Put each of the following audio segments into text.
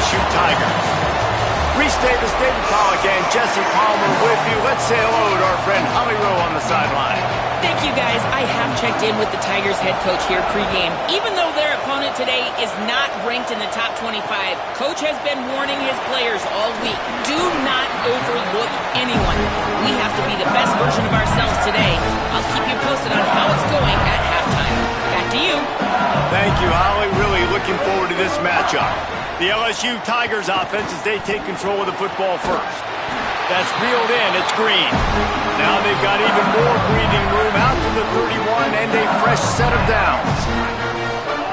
LSU Tigers. Reese Davis, David Pollack, and Jesse Palmer with you. Let's say hello to our friend Holly Rowe on the sideline. Thank you, guys. I have checked in with the Tigers head coach here pregame. Even though their opponent today is not ranked in the top 25, Coach has been warning his players all week. Do not overlook anyone. We have to be the best version of ourselves today. I'll keep you posted on how it's going at halftime. Back to you. Thank you, Holly. Really looking forward to this matchup. The LSU Tigers offense as they take control of the football first. That's reeled in. It's Green. Now they've got even more breathing room out to the 31 and a fresh set of downs.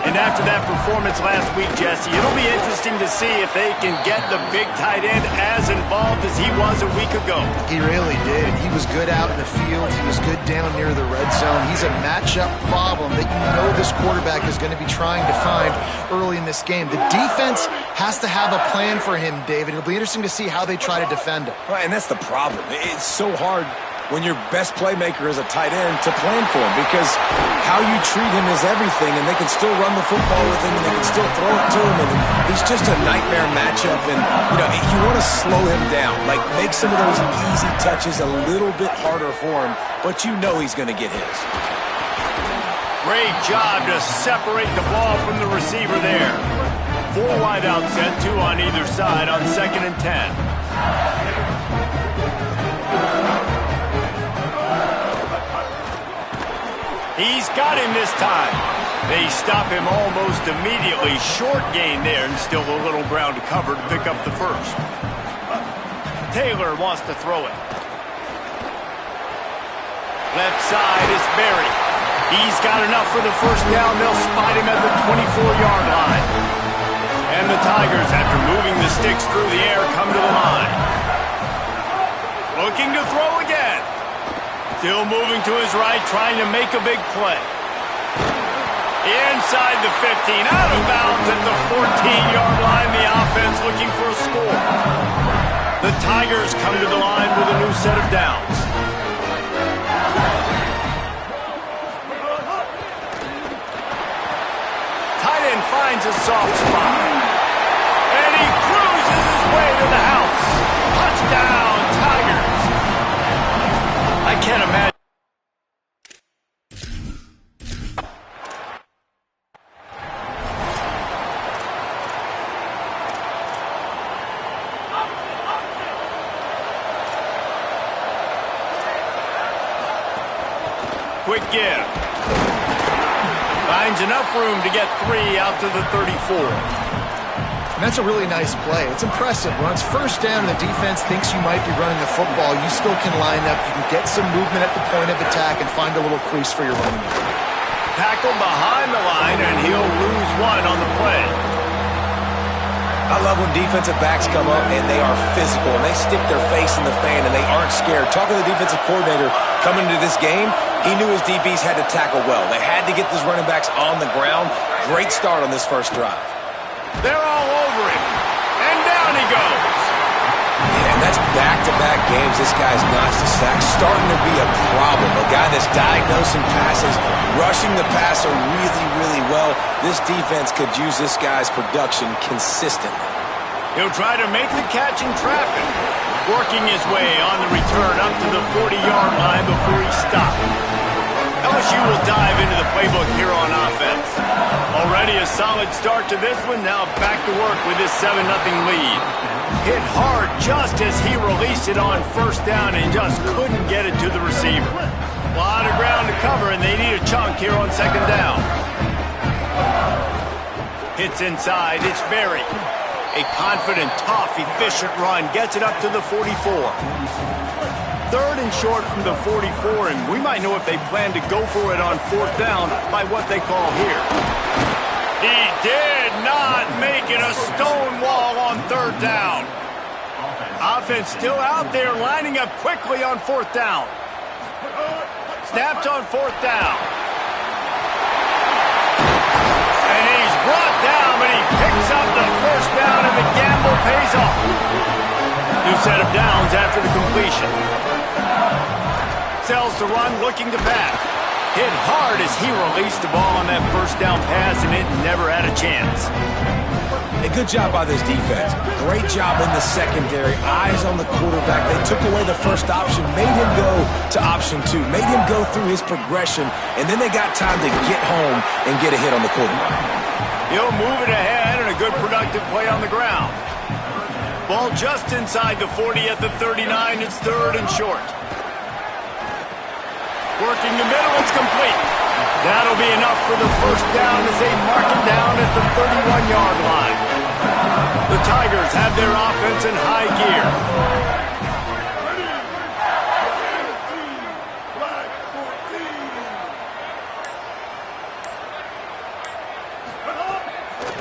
And after that performance last week, Jesse, it'll be interesting to see if they can get the big tight end as involved as he was a week ago. He really did. He was good out in the field. He was good down near the red zone. He's a matchup problem that you know this quarterback is going to be trying to find early in this game. The defense has to have a plan for him, David. It'll be interesting to see how they try to defend him. Right, and that's the problem. It's so hard when your best playmaker is a tight end to plan for him, because how you treat him is everything, and they can still run the football with him, and they can still throw it to him, and he's just a nightmare matchup. And you want to slow him down, like make some of those easy touches a little bit harder for him, but you know he's going to get his. Great job to separate the ball from the receiver there. 4 wide out set, 2 on either side on 2nd and 10. He's got him this time. They stop him almost immediately. Short gain there, and still a little ground to cover to pick up the first. Taylor wants to throw it. Left side is Berry. He's got enough for the first down. They'll spot him at the 24-yard line. And the Tigers, after moving the sticks through the air, come to the line. Looking to throw again. Still moving to his right, trying to make a big play. Inside the 15, out of bounds at the 14-yard line. The offense looking for a score. The Tigers come to the line with a new set of downs. Tight end finds a soft spot. And he cruises his way to the house. Touchdown, Tigers. I can't imagine. Quick give. Finds enough room to get 3 out to the 34. And that's a really nice play. It's impressive. When it's first down and the defense thinks you might be running the football, you still can line up. You can get some movement at the point of attack and find a little crease for your running back. Tackle behind the line, and he'll lose 1 on the play. I love when defensive backs come up and they are physical and they stick their face in the fan and they aren't scared. Talking to the defensive coordinator coming into this game, he knew his DBs had to tackle well. They had to get these running backs on the ground. Great start on this first drive. They're all over him, and down he goes. Yeah, and that's back-to-back games. This guy's notched a sack, starting to be a problem. A guy that's diagnosing passes, rushing the passer really, really well. This defense could use this guy's production consistently. He'll try to make the catch in traffic, working his way on the return up to the 40-yard line before he stopped. LSU will dive into the playbook here on offense. Already a solid start to this one. Now back to work with this 7-0 lead. Hit hard just as he released it on first down and just couldn't get it to the receiver. A lot of ground to cover, and they need a chunk here on 2nd down. Hits inside. It's Berry. A confident, tough, efficient run. Gets it up to the 44. 3rd and short from the 44, and we might know if they plan to go for it on 4th down by what they call here. He did not make it a stone wall on 3rd down. Offense still out there, lining up quickly on 4th down. Snapped on 4th down. And he's brought down, but he picks up the first down, and the gamble pays off. New set of downs after the completion. Sells to run, looking to pass. Hit hard as he released the ball on that first down pass, and it never had a chance. A good job by this defense. Great job in the secondary. Eyes on the quarterback. They took away the first option, made him go to option 2, made him go through his progression, and then they got time to get home and get a hit on the quarterback. He'll move it ahead, and a good productive play on the ground. Ball just inside the 40 at the 39. It's 3rd and short. Working the middle, it's complete. That'll be enough for the first down as they mark it down at the 31-yard line. The Tigers have their offense in high gear.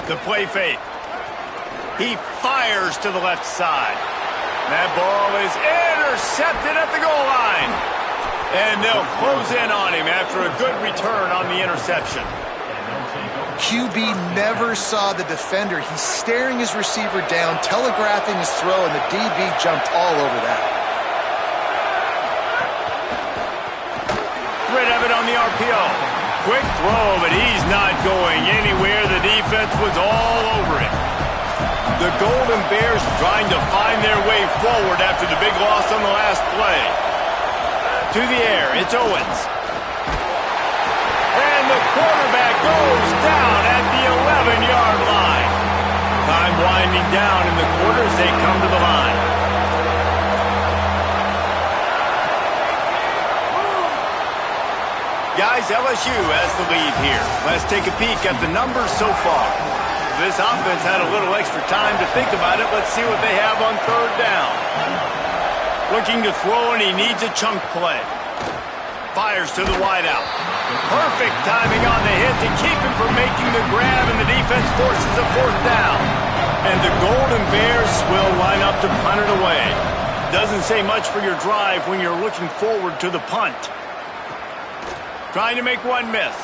The play fake. He fires to the left side. That ball is intercepted at the goal line. And they'll close in on him after a good return on the interception. QB never saw the defender. He's staring his receiver down, telegraphing his throw, and the DB jumped all over that. Rid of it on the RPO. Quick throw, but he's not going anywhere. The defense was all over him. The Golden Bears trying to find their way forward after the big loss on the last play. To the air, it's Owens. And the quarterback goes down at the 11-yard line. Time winding down in the quarter as they come to the line. Guys, LSU has the lead here. Let's take a peek at the numbers so far. This offense had a little extra time to think about it. Let's see what they have on 3rd down. Looking to throw, and he needs a chunk play. Fires to the wideout. Perfect timing on the hit to keep him from making the grab, and the defense forces a 4th down. And the Golden Bears will line up to punt it away. Doesn't say much for your drive when you're looking forward to the punt. Trying to make one miss.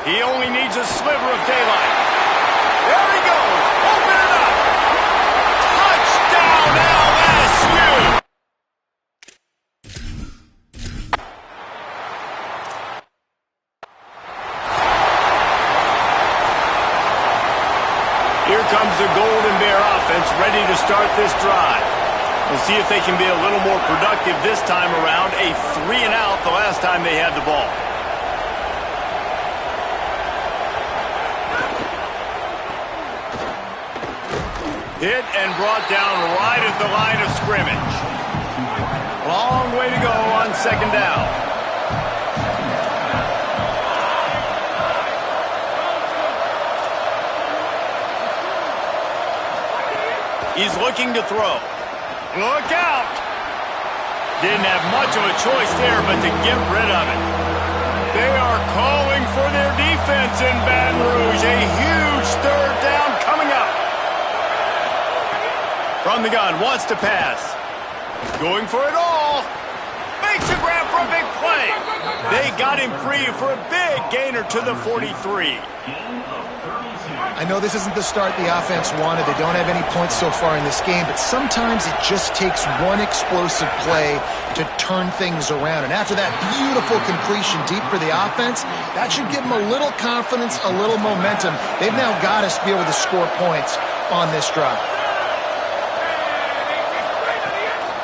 He only needs a sliver of daylight. There he goes. Open it up. Touchdown, LSU. Here comes the Golden Bear offense ready to start this drive. We'll see if they can be a little more productive this time around. A 3-and-out the last time they had the ball. Hit and brought down right at the line of scrimmage. Long way to go on 2nd down. He's looking to throw. Look out! Didn't have much of a choice there but to get rid of it. They are calling for their defense in Baton Rouge. A huge 3rd down coming up. From the gun, wants to pass. Going for it all. Makes a grab for a big play. They got him free for a big gainer to the 43. I know this isn't the start the offense wanted. They don't have any points so far in this game, but sometimes it just takes one explosive play to turn things around. And after that beautiful completion deep for the offense, that should give them a little confidence, a little momentum. They've now got us to be able to score points on this drive.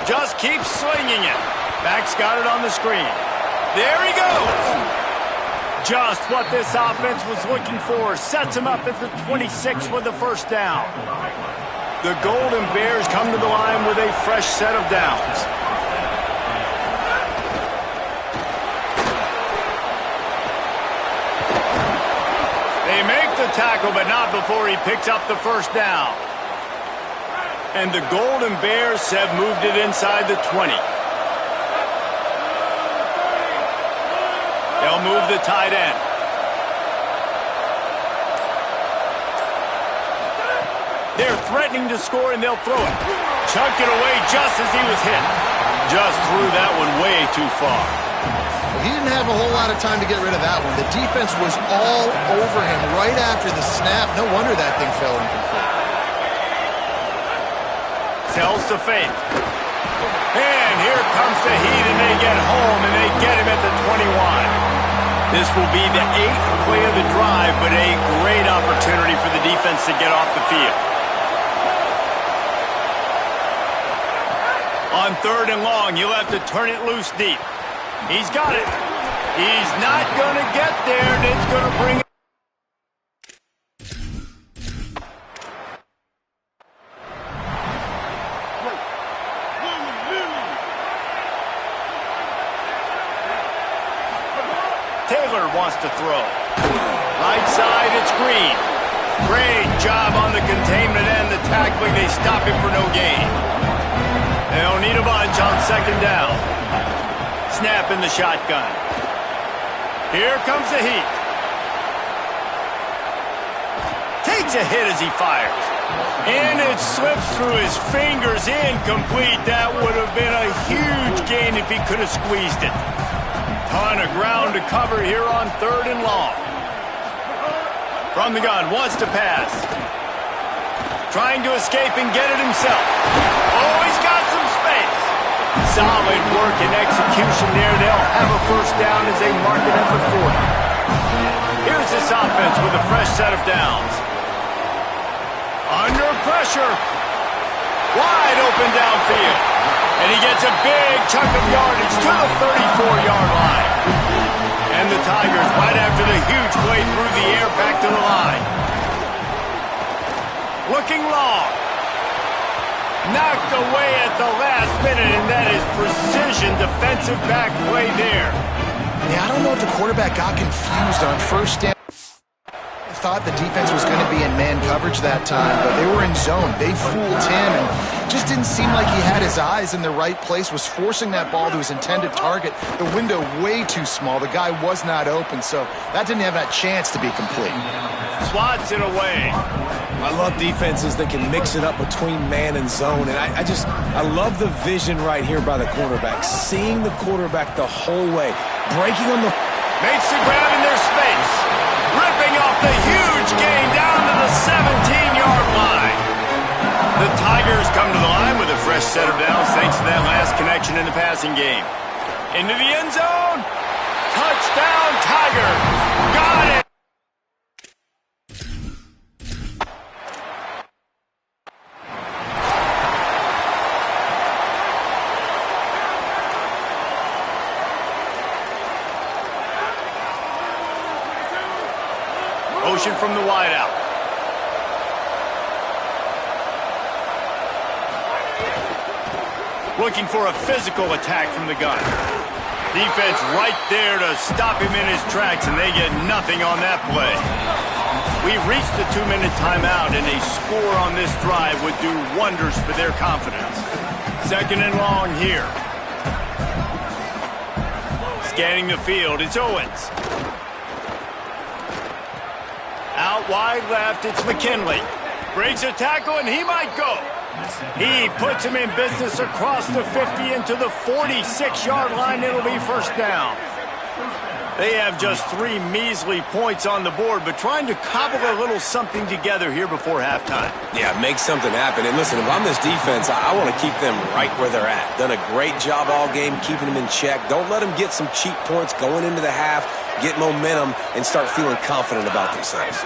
Just keep slinging it. Max got it on the screen. There he goes. Just what this offense was looking for. Sets him up at the 26 with the 1st down. The Golden Bears come to the line with a fresh set of downs. They make the tackle, but not before he picks up the 1st down. And the Golden Bears have moved it inside the 20. They'll move the tight end. They're threatening to score, and they'll throw it. Chucked it away just as he was hit. Just threw that one way too far. He didn't have a whole lot of time to get rid of that one. The defense was all over him right after the snap. No wonder that thing fell incomplete. Tells to fake. And here comes the heat, and they get home, and they get him at the 21. This will be the 8th play of the drive, but a great opportunity for the defense to get off the field. On 3rd and long, you'll have to turn it loose deep. He's got it. He's not going to get there, and it's going to bring it. Taylor wants to throw. Right side, it's Green. Great job on the containment and the tackling. They stop him for no gain. They don't need a bunch on 2nd down. Snap in the shotgun. Here comes the heat. Takes a hit as he fires. And it slips through his fingers. Incomplete. That would have been a huge gain if he could have squeezed it. Ton of ground to cover here on 3rd and long. From the gun, wants to pass. Trying to escape and get it himself. Oh, he's got some space. Solid work and execution there. They'll have a 1st down as they mark it at the 40. Here's this offense with a fresh set of downs. Under pressure. Wide open downfield. And he gets a big chunk of yardage to the 34-yard line. And the Tigers, right after the huge play through the air, back to the line. Looking long. Knocked away at the last minute, and that is precision defensive back play there. Yeah, I don't know if the quarterback got confused on 1st down. Thought the defense was going to be in man coverage that time, but they were in zone. They fooled him and just didn't seem like he had his eyes in the right place, was forcing that ball to his intended target. The window way too small. The guy was not open, so that didn't have that chance to be complete. Swats it away. I love defenses that can mix it up between man and zone, and I love the vision right here by the quarterback, seeing the quarterback the whole way, breaking on the... Makes the grab in their space. Ripping off the huge gain down to the 17-yard line. The Tigers come to the line with a fresh set of downs thanks to that last connection in the passing game. Into the end zone. Touchdown, Tigers. Got it. Motion from the wideout. Looking for a physical attack from the gun. Defense right there to stop him in his tracks, and they get nothing on that play. We've reached the 2-minute timeout, and a score on this drive would do wonders for their confidence. 2nd and long here. Scanning the field, it's Owens. Out wide left, it's McKinley. Breaks a tackle, and he might go. He puts him in business across the 50 into the 46-yard line. It'll be 1st down. They have just 3 measly points on the board, but trying to cobble a little something together here before halftime. Yeah, make something happen. And listen, if I'm this defense, I want to keep them right where they're at. Done a great job all game keeping them in check. Don't let them get some cheap points going into the half, get momentum, and start feeling confident about themselves.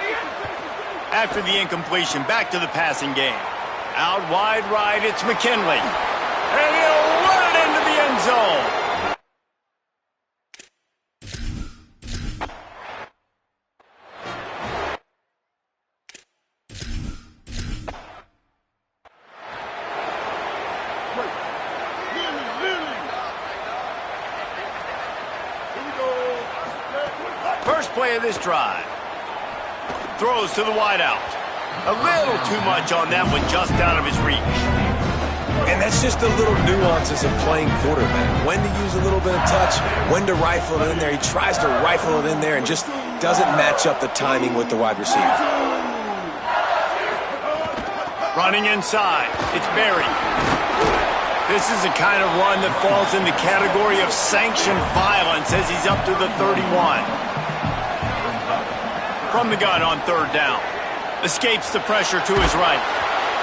After the incompletion, back to the passing game. Out wide right, it's McKinley. And he'll run it into the end zone. First play of this drive. Throws to the wideout. A little too much on that one, just out of his reach. And that's just the little nuances of playing quarterback. When to use a little bit of touch, when to rifle it in there. He tries to rifle it in there and just doesn't match up the timing with the wide receiver. Running inside, it's Berry. This is the kind of run that falls in the category of sanctioned violence as he's up to the 31. From the gun on 3rd down. Escapes the pressure to his right.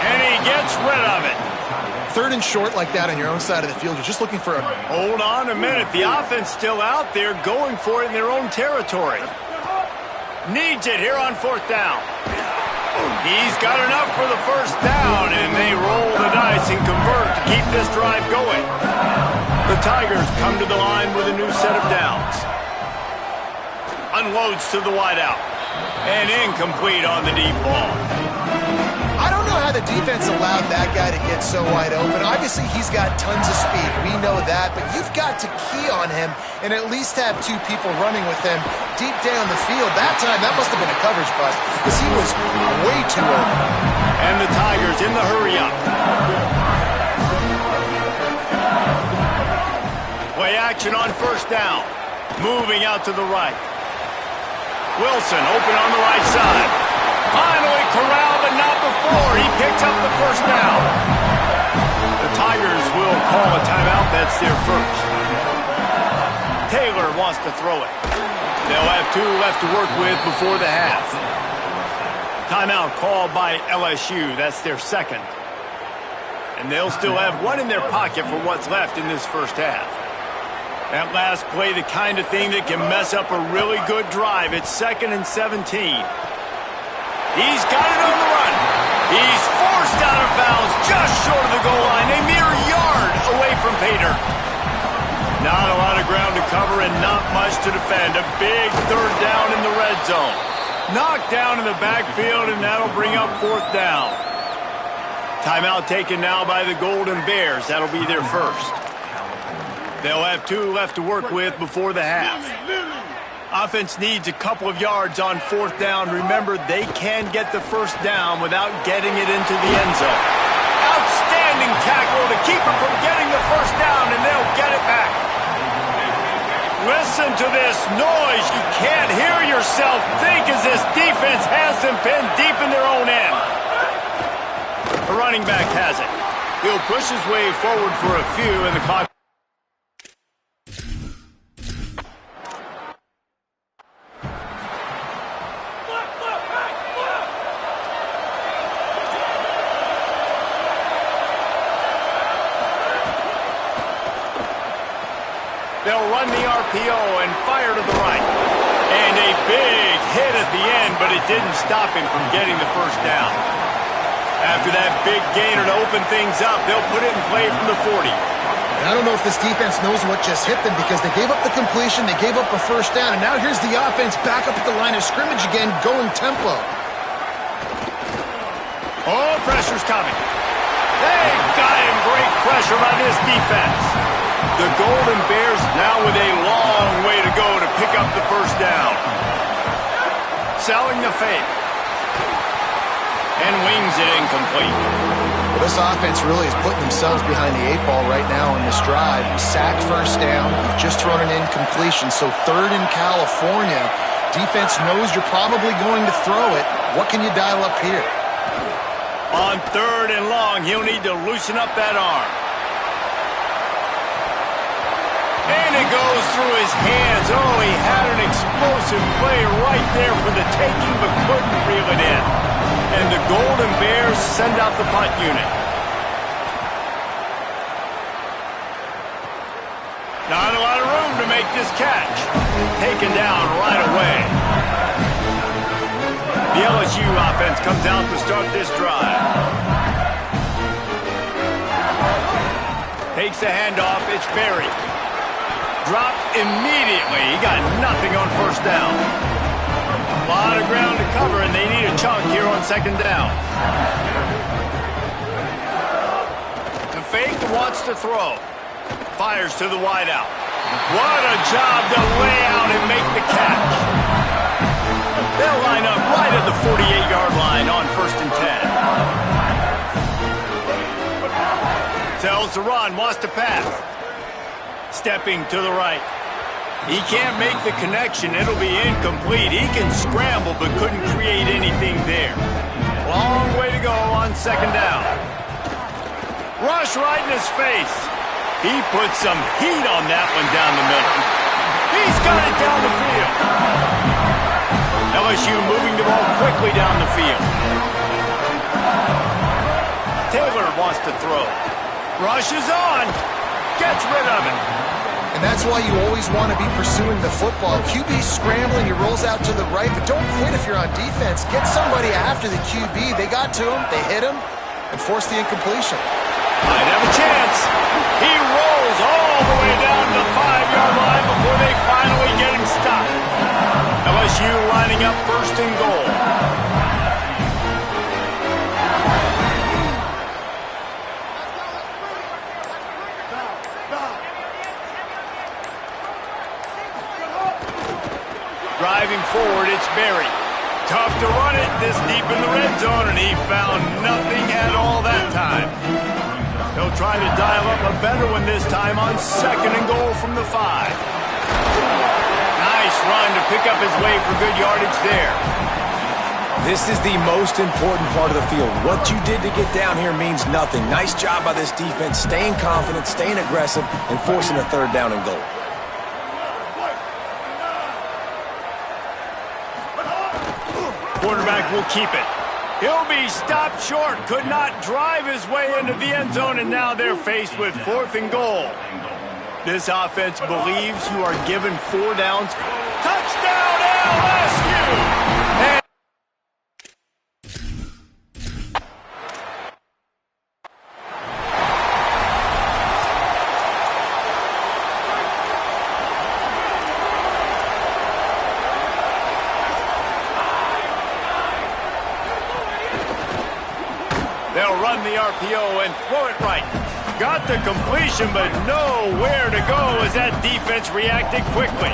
And he gets rid of it. Third and short like that on your own side of the field, you're just looking for a... Hold on a minute. The offense still out there going for it in their own territory. Needs it here on fourth down. He's got enough for the first down, and they roll the dice and convert to keep this drive going. The Tigers come to the line with a new set of downs. Unloads to the wideout. And incomplete on the deep ball. I don't know how the defense allowed that guy to get so wide open. Obviously, he's got tons of speed. We know that, but you've got to key on him and at least have two people running with him deep down the field. That time, that must have been a coverage bust because he was way too open. And the Tigers in the hurry-up. Play action on first down. Moving out to the right. Wilson open on the right side. Finally corralled, but not before. He picks up the first down. The Tigers will call a timeout. That's their first. Taylor wants to throw it. They'll have 2 left to work with before the half. Timeout called by LSU. That's their second. And they'll still have 1 in their pocket for what's left in this first half. That last play, the kind of thing that can mess up a really good drive. It's 2nd and 17. He's got it on the run. He's forced out of bounds just short of the goal line, a mere yard away from Pater. Not a lot of ground to cover and not much to defend. A big third down in the red zone. Knocked down in the backfield, and that'll bring up fourth down. Timeout taken now by the Golden Bears. That'll be their first. They'll have 2 left to work with before the half. Offense needs a couple of yards on fourth down. Remember, they can get the first down without getting it into the end zone. Outstanding tackle to keep them from getting the first down, and they'll get it back. Listen to this noise. You can't hear yourself think as this defense has them pinned deep in their own end. The running back has it. He'll push his way forward for a few, and the clock. They'll run the RPO and fire to the right. And a big hit at the end, but it didn't stop him from getting the first down. After that big gainer to open things up, they'll put it in play from the 40. And I don't know if this defense knows what just hit them because they gave up the completion, they gave up a first down, and now here's the offense back up at the line of scrimmage again, going tempo. Oh, pressure's coming. They got him. Great pressure by this defense. The Golden Bears now with a long way to go to pick up the first down. Selling the fake. And wings it incomplete. Well, this offense really is putting themselves behind the 8 ball right now on this drive. Sack first down. You've just thrown an incompletion. So 3rd in California. Defense knows you're probably going to throw it. What can you dial up here? On 3rd and long, he'll need to loosen up that arm. And it goes through his hands. Oh, he had an explosive play right there for the taking, but couldn't reel it in. And the Golden Bears send out the punt unit. Not a lot of room to make this catch. Taken down right away. The LSU offense comes out to start this drive. Takes the handoff. It's Berry. Dropped immediately. He got nothing on first down. A lot of ground to cover, and they need a chunk here on 2nd down. The fake wants to throw. Fires to the wideout. What a job to lay out and make the catch. They'll line up right at the 48-yard line on 1st and 10. Tells the run, wants to pass. Stepping to the right. He can't make the connection. It'll be incomplete. He can scramble, but couldn't create anything there. Long way to go on 2nd down. Rush right in his face. He put some heat on that one down the middle. He's got it down the field. LSU moving the ball quickly down the field. Taylor wants to throw. Rushes on. Gets rid of it. And that's why you always want to be pursuing the football. QB's scrambling, he rolls out to the right, but don't quit if you're on defense. Get somebody after the QB. They got to him, they hit him, and forced the incompletion. Might have a chance. He rolls all the way down to the 5-yard line before they finally get him stopped. LSU lining up first and goal. Driving forward, it's Berry. Tough to run it this deep in the red zone, and he found nothing at all that time. He'll try to dial up a better one this time on second and goal from the 5. Nice run to pick up his way for good yardage there. This is the most important part of the field. What you did to get down here means nothing. Nice job by this defense, staying confident, staying aggressive, and forcing a third down and goal. Quarterback will keep it. He'll be stopped short. Could not drive his way into the end zone, and now they're faced with 4th and goal. This offense believes you are given 4 downs. Touchdown, LSU! And they'll run the RPO and throw it right. Got the completion, but nowhere to go as that defense reacted quickly.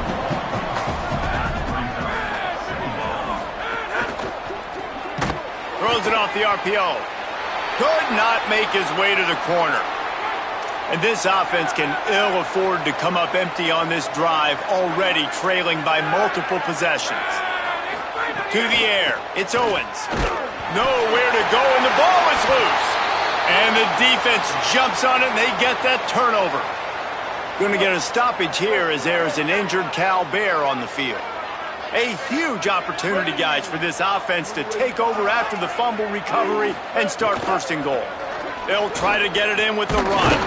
Throws it off the RPO. Could not make his way to the corner. And this offense can ill afford to come up empty on this drive, already trailing by multiple possessions. To the air, it's Owens. Nowhere to go, and the ball is loose. And the defense jumps on it, and they get that turnover. Going to get a stoppage here as there is an injured Cal Bear on the field. A huge opportunity, guys, for this offense to take over after the fumble recovery and start first and goal. They'll try to get it in with the run.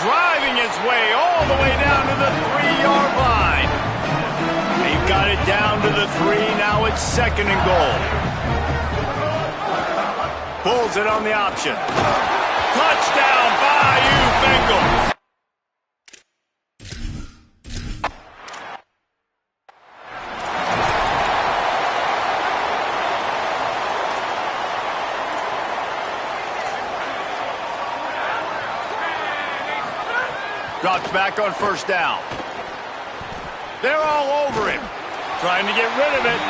Driving his way all the way down to the 3-yard line. They've got it down to the 3. Now it's second and goal. Pulls it on the option. Touchdown, Bayou Bengals. Drops back on first down. They're all over him. Trying to get rid of it.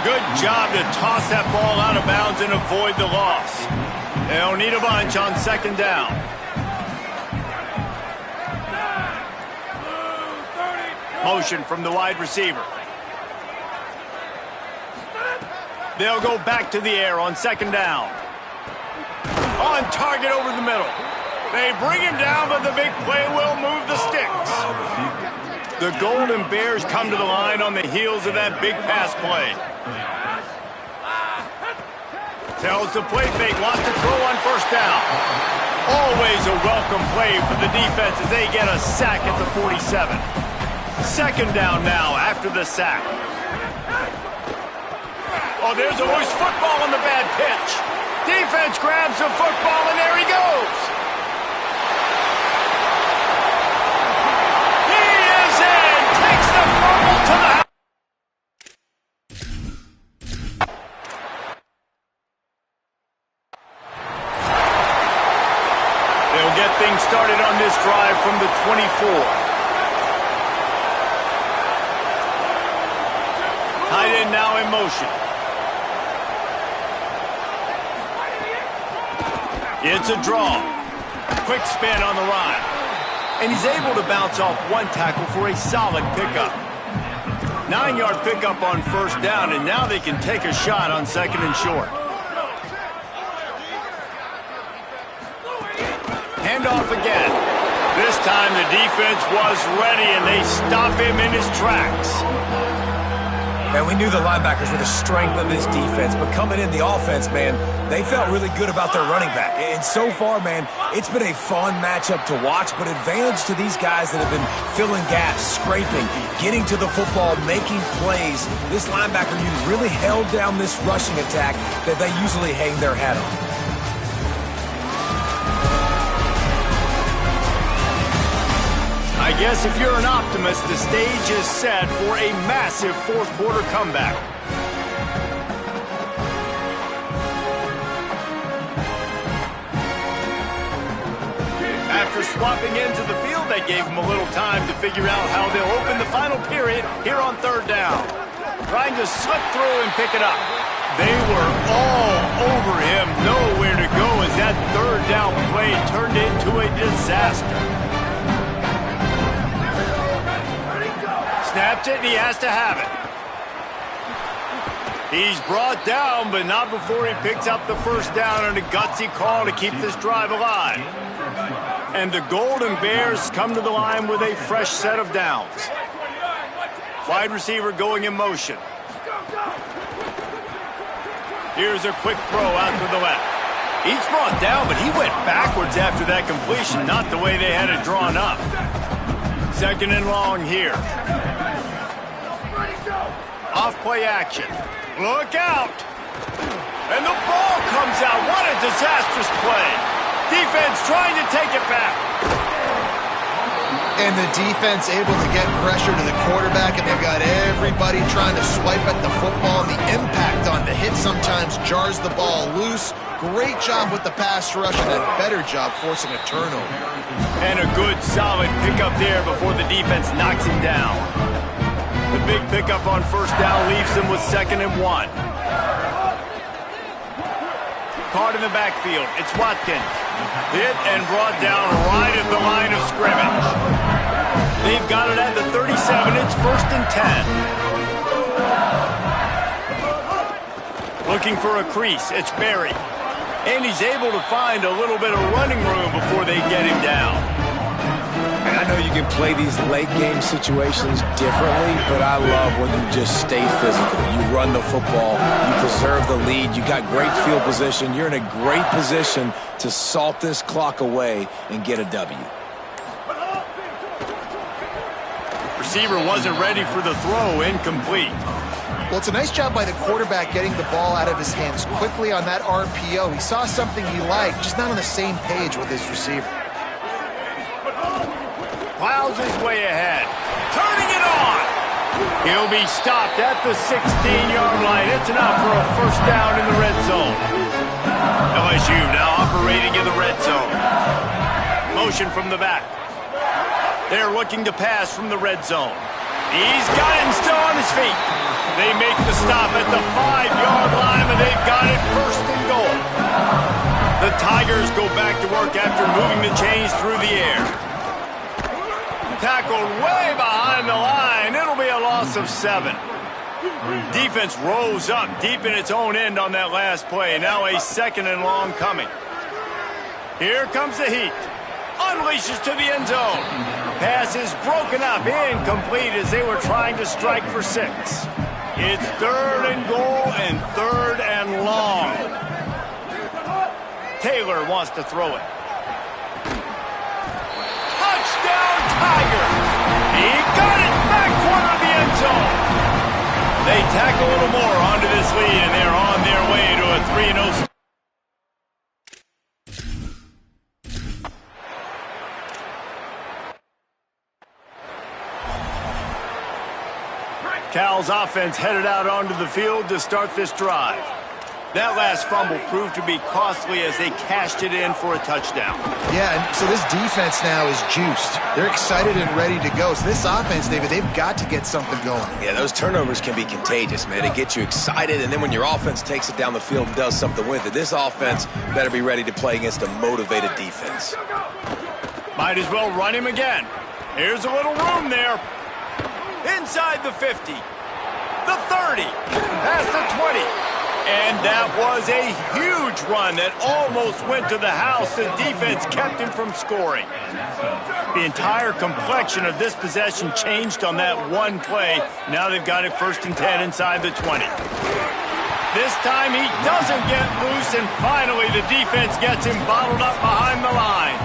Good job to toss that ball out of bounds and avoid the loss. They'll need a bunch on second down. Motion from the wide receiver. They'll go back to the air on second down. On target over the middle. They bring him down, but the big play will move the sticks. The Golden Bears come to the line on the heels of that big pass play. Tells the play fake, wants to throw on first down. Always a welcome play for the defense as they get a sack at the 47. Second down now after the sack. Oh, there's always football on the bad pitch. Defense grabs the football, and there he goes. He is in. Takes the fumble to the house. They'll get things started on this drive from the 24. Tight end now in motion. It's a draw. Quick spin on the run. And he's able to bounce off one tackle for a solid pickup. 9-yard pickup on first down, and now they can take a shot on second and short. Handoff again. This time the defense was ready, and they stop him in his tracks. And we knew the linebackers were the strength of this defense, but coming in the offense, man, they felt really good about their running back. And so far, man, it's been a fun matchup to watch, but advantage to these guys that have been filling gaps, scraping, getting to the football, making plays. This linebacker unit really held down this rushing attack that they usually hang their hat on. I guess if you're an optimist, the stage is set for a massive fourth-quarter comeback. After swapping into the field, they gave him a little time to figure out how they'll open the final period here on third down. Trying to slip through and pick it up. They were all over him, nowhere to go as that third down play turned into a disaster. Snapped it, and he has to have it. He's brought down, but not before he picks up the first down and a gutsy call to keep this drive alive. And the Golden Bears come to the line with a fresh set of downs. Wide receiver going in motion. Here's a quick throw out to the left. He's brought down, but he went backwards after that completion, not the way they had it drawn up. Second and long here. Off-play action. Look out! And the ball comes out. What a disastrous play. Defense trying to take it back. And the defense able to get pressure to the quarterback, and they've got everybody trying to swipe at the football, and the impact on the hit sometimes jars the ball loose. Great job with the pass rush, and a better job forcing a turnover. And a good, solid pickup there before the defense knocks him down. The big pickup on first down leaves them with 2nd and 1. Caught in the backfield. It's Watkins. Hit and brought down right at the line of scrimmage. They've got it at the 37. It's 1st and 10. Looking for a crease. It's Berry. And he's able to find a little bit of running room before they get him down. And I know you can play these late-game situations differently, but I love when you just stay physical. You run the football, you preserve the lead, you got great field position, you're in a great position to salt this clock away and get a W. Receiver wasn't ready for the throw, incomplete. Well, it's a nice job by the quarterback getting the ball out of his hands quickly on that RPO. He saw something he liked, just not on the same page with his receiver. Plows his way ahead. Turning it on. He'll be stopped at the 16-yard line. It's enough for a first down in the red zone. LSU now operating in the red zone. Motion from the back. They're looking to pass from the red zone. He's got it and still on his feet. They make the stop at the 5-yard line, and they've got it 1st and goal. The Tigers go back to work after moving the chains through the air. Tackled way behind the line. It'll be a loss of 7. Defense rose up deep in its own end on that last play. Now a 2nd and long coming. Here comes the heat. Unleashes to the end zone. Pass is broken up, incomplete as they were trying to strike for 6. It's 3rd and goal and 3rd and long. Taylor wants to throw it. Touchdown, Tiger! He got it back corner of the end zone. They tack a little more onto this lead, and they're on their way to a 3-0 start. Cal's offense headed out onto the field to start this drive. That last fumble proved to be costly as they cashed it in for a touchdown. Yeah, and so this defense now is juiced. They're excited and ready to go. So this offense, David, they've got to get something going. Yeah, those turnovers can be contagious, man. It gets you excited, and then when your offense takes it down the field and does something with it, this offense better be ready to play against a motivated defense. Might as well run him again. Here's a little room there. Inside the 50. The 30. Past the 20. And that was a huge run that almost went to the house. The defense kept him from scoring. The entire complexion of this possession changed on that one play. Now they've got it 1st and 10 inside the 20. This time he doesn't get loose, and finally the defense gets him bottled up behind the line.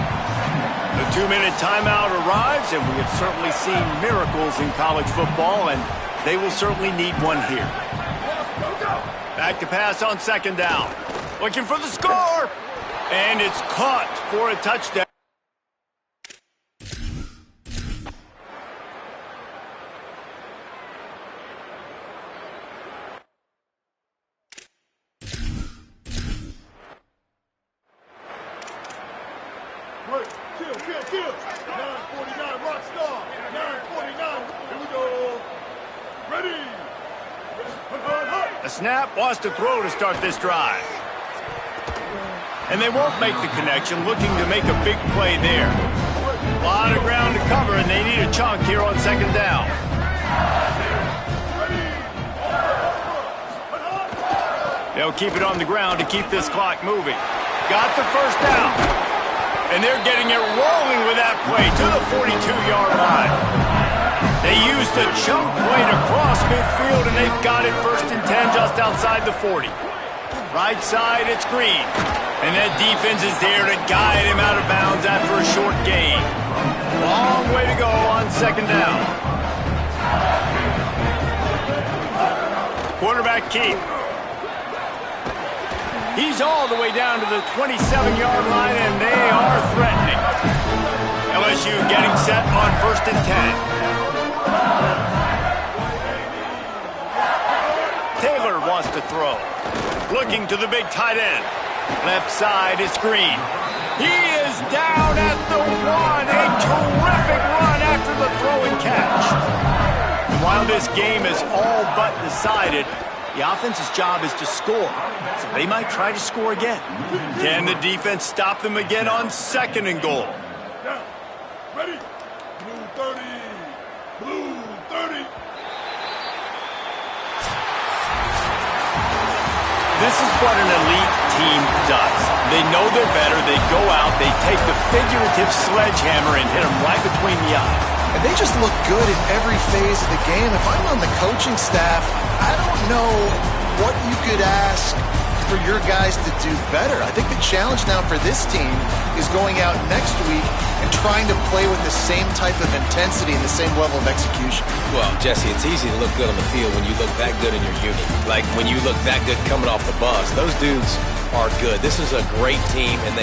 The 2-minute timeout arrives, and we have certainly seen miracles in college football, and they will certainly need one here. Back to pass on 2nd down. Looking for the score, and it's caught for a touchdown. Kill. 949 rock star. 949. Here we go. Ready. A snap wants to throw to start this drive. And they won't make the connection, looking to make a big play there. A lot of ground to cover, and they need a chunk here on 2nd down. They'll keep it on the ground to keep this clock moving. Got the 1st down. And they're getting it rolling with that play to the 42-yard line. They used the jump play to cross midfield, and they've got it 1st and 10 just outside the 40. Right side, it's Green. And that defense is there to guide him out of bounds after a short gain. Long way to go on 2nd down. Quarterback keep. He's all the way down to the 27-yard line, and they are threatening. LSU getting set on 1st and 10. Taylor wants to throw. Looking to the big tight end. Left side is Green. He is down at the 1. A terrific run after the throw and catch. And while this game is all but decided, the offense's job is to score, so they might try to score again. Can the defense stop them again on 2nd and goal? Down. Ready. Blue 30. Blue 30. This is what an elite team does. They know they're better. They go out, they take the figurative sledgehammer and hit them right between the eyes. And they just look good in every phase of the game. If I'm on the coaching staff, I don't know what you could ask for your guys to do better. I think the challenge now for this team is going out next week and trying to play with the same type of intensity and the same level of execution. Well, Jesse, it's easy to look good on the field when you look that good in your unit. Like when you look that good coming off the bus. Those dudes are good. This is a great team, and